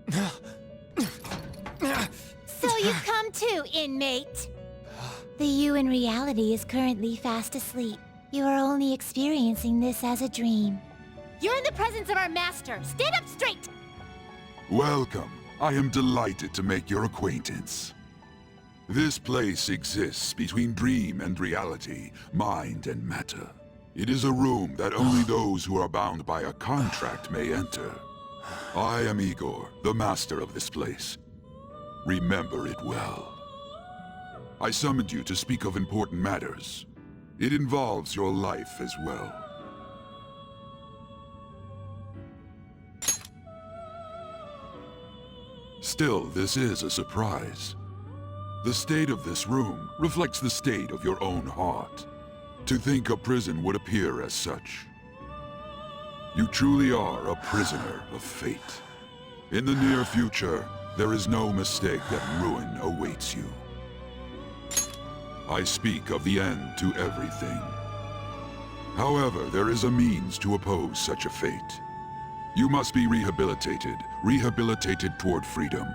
So you've come too, inmate. The you in reality is currently fast asleep. You are only experiencing this as a dream. You're in the presence of our master. Stand up straight! Welcome. I am delighted to make your acquaintance. This place exists between dream and reality, mind and matter. It is a room that only those who are bound by a contract may enter. I am Igor, the master of this place. Remember it well. I summoned you to speak of important matters. It involves your life as well. Still, this is a surprise. The state of this room reflects the state of your own heart. To think a prison would appear as such. You truly are a prisoner of fate. In the near future, there is no mistake that ruin awaits you. I speak of the end to everything. However, there is a means to oppose such a fate. You must be rehabilitated toward freedom.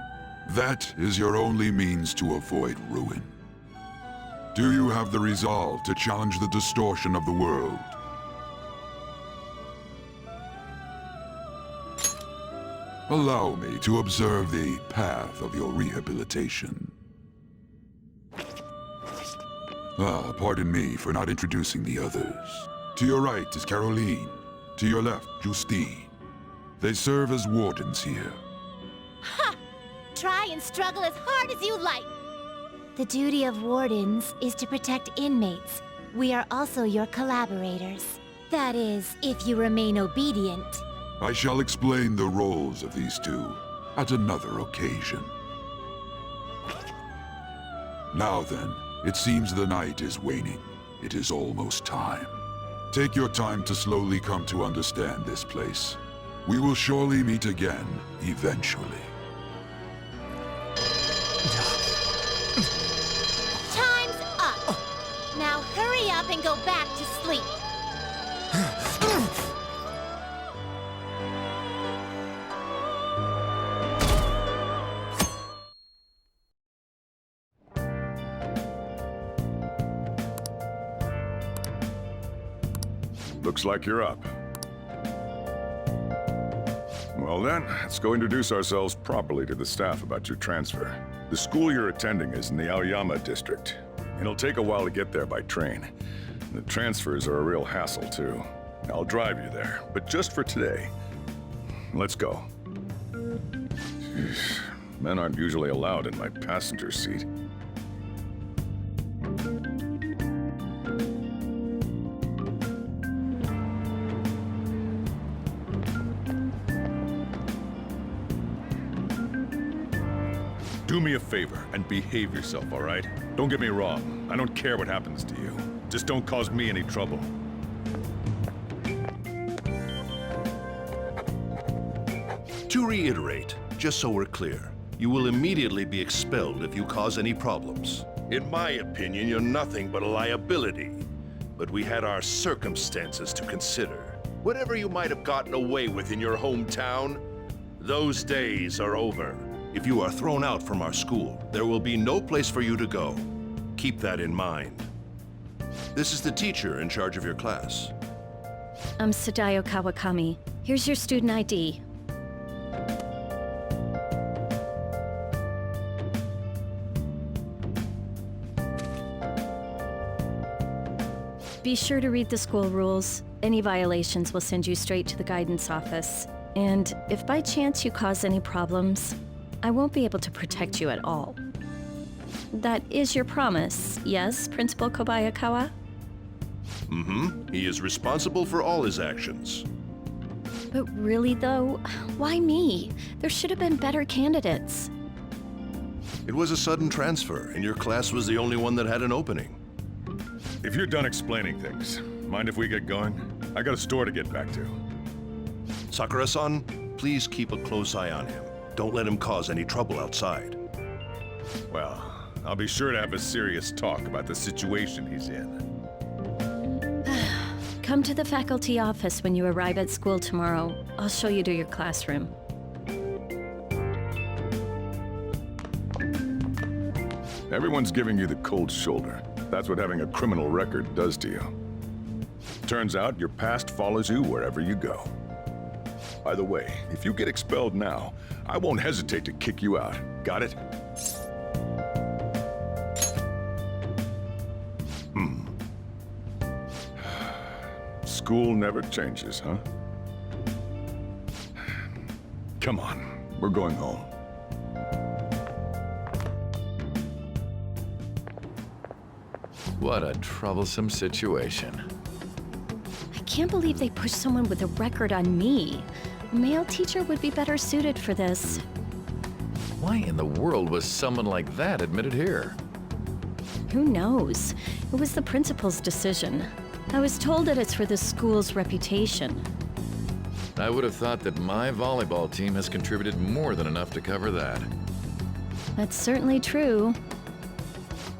That is your only means to avoid ruin. Do you have the resolve to challenge the distortion of the world? Allow me to observe the path of your rehabilitation. Pardon me for not introducing the others. To your right is Caroline. To your left, Justine. They serve as wardens here. Ha! Try and struggle as hard as you like. The duty of wardens is to protect inmates. We are also your collaborators. That is, if you remain obedient. I shall explain the roles of these two at another occasion. Now then, it seems the night is waning. It is almost time. Take your time to slowly come to understand this place. We will surely meet again, eventually. Time's up! Now hurry up and go back to sleep. Looks like you're up. Well then, let's go introduce ourselves properly to the staff about your transfer. The school you're attending is in the Aoyama district. It'll take a while to get there by train. The transfers are a real hassle too. I'll drive you there, but just for today. Let's go. Jeez, men aren't usually allowed in my passenger seat. Do me a favor and behave yourself, all right? Don't get me wrong. I don't care what happens to you. Just don't cause me any trouble. To reiterate, just so we're clear, you will immediately be expelled if you cause any problems. In my opinion, you're nothing but a liability. But we had our circumstances to consider. Whatever you might have gotten away with in your hometown, those days are over. If you are thrown out from our school, there will be no place for you to go. Keep that in mind. This is the teacher in charge of your class. I'm Sadayo Kawakami. Here's your student ID. Be sure to read the school rules. Any violations will send you straight to the guidance office. And if by chance you cause any problems, I won't be able to protect you at all. That is your promise, yes, Principal Kobayakawa? Mm-hmm. He is responsible for all his actions. But really though, why me? There should have been better candidates. It was a sudden transfer, and your class was the only one that had an opening. If you're done explaining things, mind if we get going? I got a store to get back to. Sakura-san, please keep a close eye on him. Don't let him cause any trouble outside. Well, I'll be sure to have a serious talk about the situation he's in. Come to the faculty office when you arrive at school tomorrow. I'll show you to your classroom. Everyone's giving you the cold shoulder. That's what having a criminal record does to you. Turns out your past follows you wherever you go. By the way, if you get expelled now, I won't hesitate to kick you out. Got it? School never changes, huh? Come on, we're going home. What a troublesome situation. I can't believe they pushed someone with a record on me. A male teacher would be better suited for this. Why in the world was someone like that admitted here? Who knows? It was the principal's decision. I was told that it's for the school's reputation. I would have thought that my volleyball team has contributed more than enough to cover that. That's certainly true.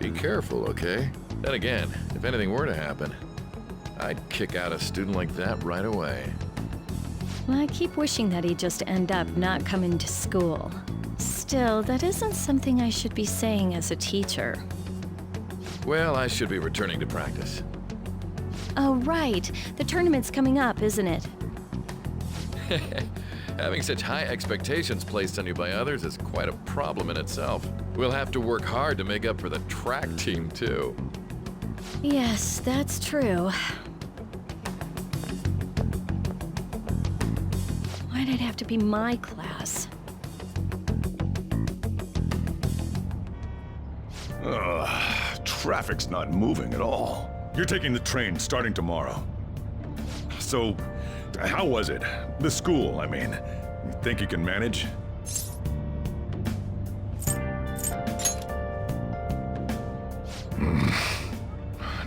Be careful, okay? Then again, if anything were to happen, I'd kick out a student like that right away. Well, I keep wishing that he'd just end up not coming to school. Still, that isn't something I should be saying as a teacher. Well, I should be returning to practice. Oh, right. The tournament's coming up, isn't it? Having such high expectations placed on you by others is quite a problem in itself. We'll have to work hard to make up for the track team, too. Yes, that's true. Why'd it have to be my class? Traffic's not moving at all. You're taking the train starting tomorrow. So, how was it? The school, I mean. You think you can manage?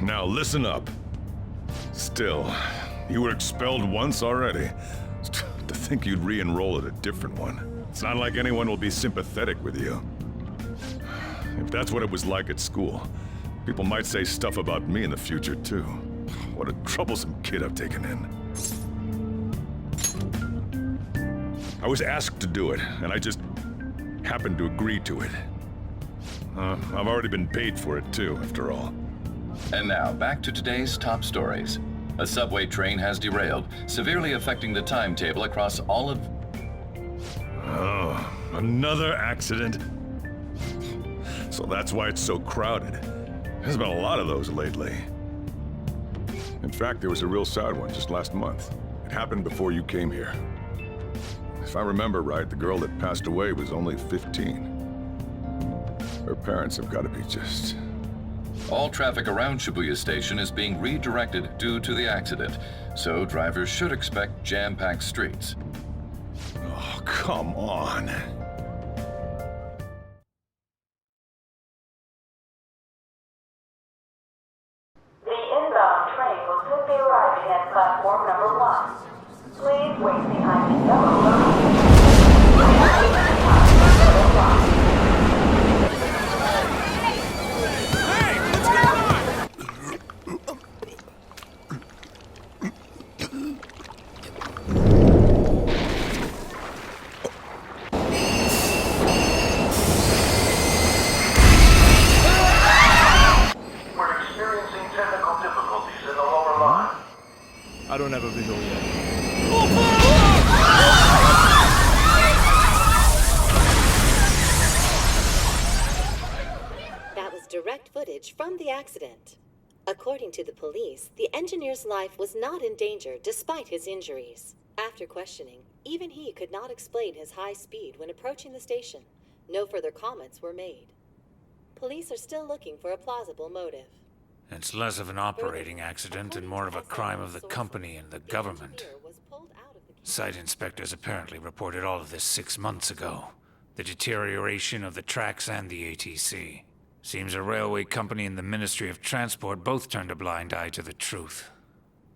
Now listen up. Still, you were expelled once already. To think you'd re-enroll at a different one. It's not like anyone will be sympathetic with you. If that's what it was like at school, people might say stuff about me in the future, too. What a troublesome kid I've taken in. I was asked to do it, and I just happened to agree to it. I've already been paid for it, too, after all. And now, back to today's top stories. A subway train has derailed, severely affecting the timetable across all of... Oh, another accident? So that's why it's so crowded. There's been a lot of those lately. In fact, there was a real sad one just last month. It happened before you came here. If I remember right, the girl that passed away was only 15. Her parents have got to be just... All traffic around Shibuya Station is being redirected due to the accident, so drivers should expect jam-packed streets. Oh, come on. The inbound train will soon be arriving at platform number 1. Please wait behind the yellow line. I don't have a visual yet. That was direct footage from the accident. According to the police, the engineer's life was not in danger despite his injuries. After questioning, even he could not explain his high speed when approaching the station. No further comments were made. Police are still looking for a plausible motive. It's less of an operating accident and more of a crime of the company and the government. Site inspectors apparently reported all of this 6 months ago. The deterioration of the tracks and the ATC. Seems a railway company and the Ministry of Transport both turned a blind eye to the truth.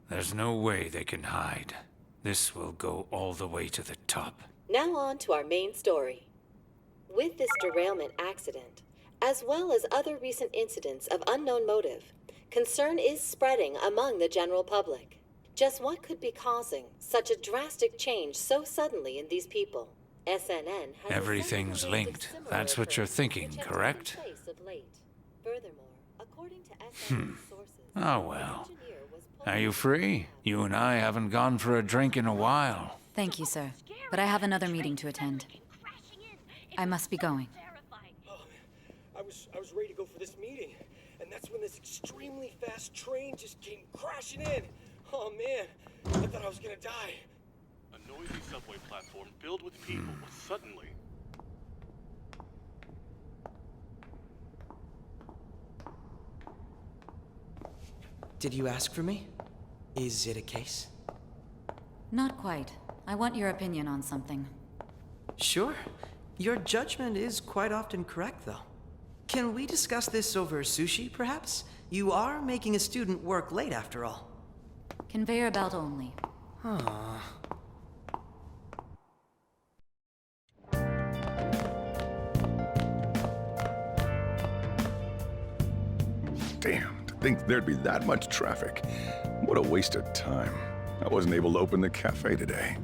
There's no way they can hide. This will go all the way to the top. Now on to our main story. With this derailment accident, as well as other recent incidents of unknown motive, concern is spreading among the general public. Just what could be causing such a drastic change so suddenly in these people? SNN has Everything's linked. That's what you're thinking, correct? Furthermore, according to SNN sources, Oh well. Are you free? You and I haven't gone for a drink in a while. Thank you, sir. But I have another meeting to attend. I must be going. I was ready to go for this meeting, and that's when this extremely fast train just came crashing in. Oh man, I thought I was gonna die. A noisy subway platform filled with people was suddenly... Did you ask for me? Is it a case? Not quite. I want your opinion on something. Sure. Your judgment is quite often correct, though. Can we discuss this over sushi, perhaps? You are making a student work late, after all. Conveyor belt only. Huh. Damn, to think there'd be that much traffic. What a waste of time. I wasn't able to open the cafe today.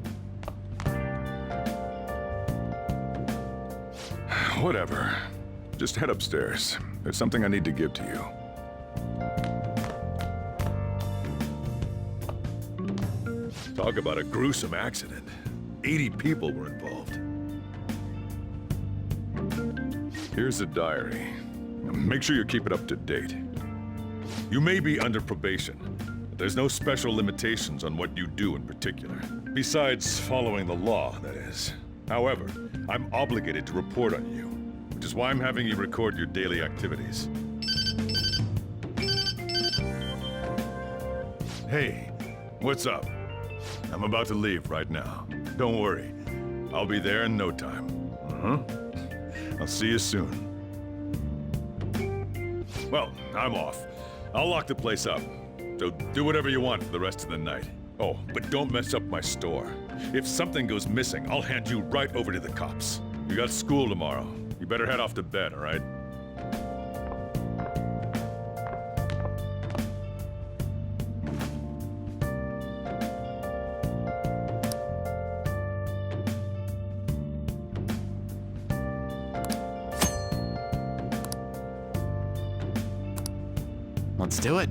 Whatever. Just head upstairs. There's something I need to give to you. Talk about a gruesome accident. 80 people were involved. Here's the diary. Make sure you keep it up to date. You may be under probation, but there's no special limitations on what you do in particular. Besides following the law, that is. However, I'm obligated to report on you, which is why I'm having you record your daily activities. Hey, what's up? I'm about to leave right now. Don't worry. I'll be there in no time. I'll see you soon. Well, I'm off. I'll lock the place up. So do whatever you want for the rest of the night. Oh, but don't mess up my store. If something goes missing, I'll hand you right over to the cops. You got school tomorrow. You better head off to bed, all right? Let's do it.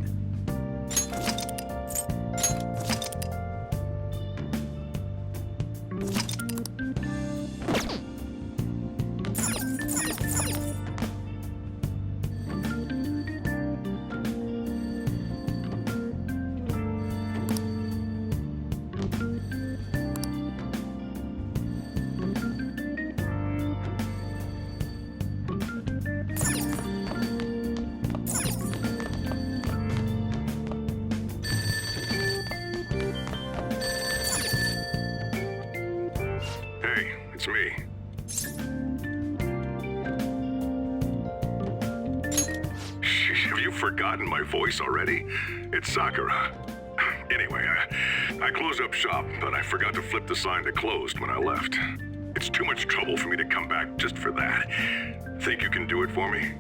It's me. Have you forgotten my voice already? It's Sakura. Anyway, I closed up shop, but I forgot to flip the sign to closed when I left. It's too much trouble for me to come back just for that. Think you can do it for me?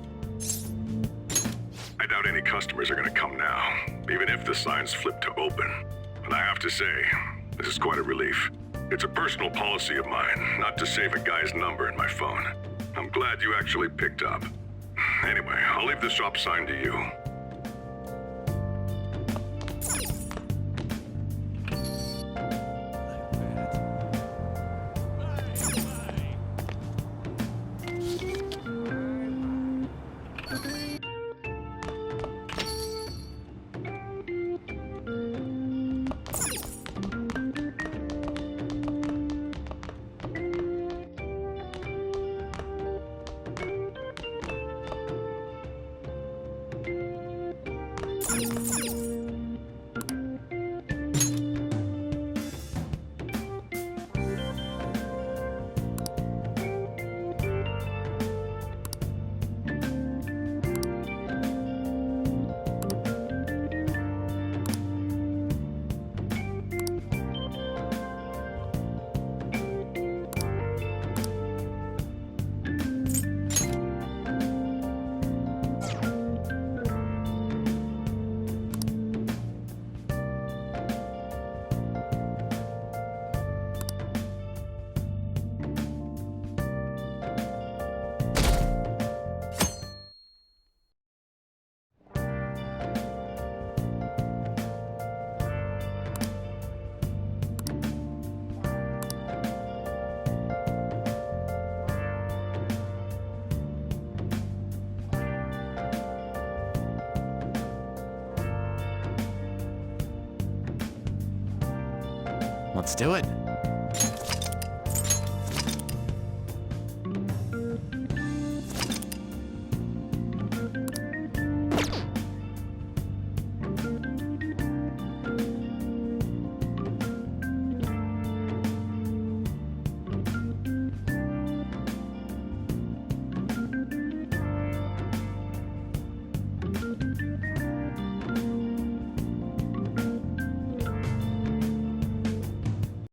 I doubt any customers are gonna come now, even if the sign's flipped to open. But I have to say, this is quite a relief. It's a personal policy of mine, not to save a guy's number in my phone. I'm glad you actually picked up. Anyway, I'll leave the shop sign to you. Let's do it.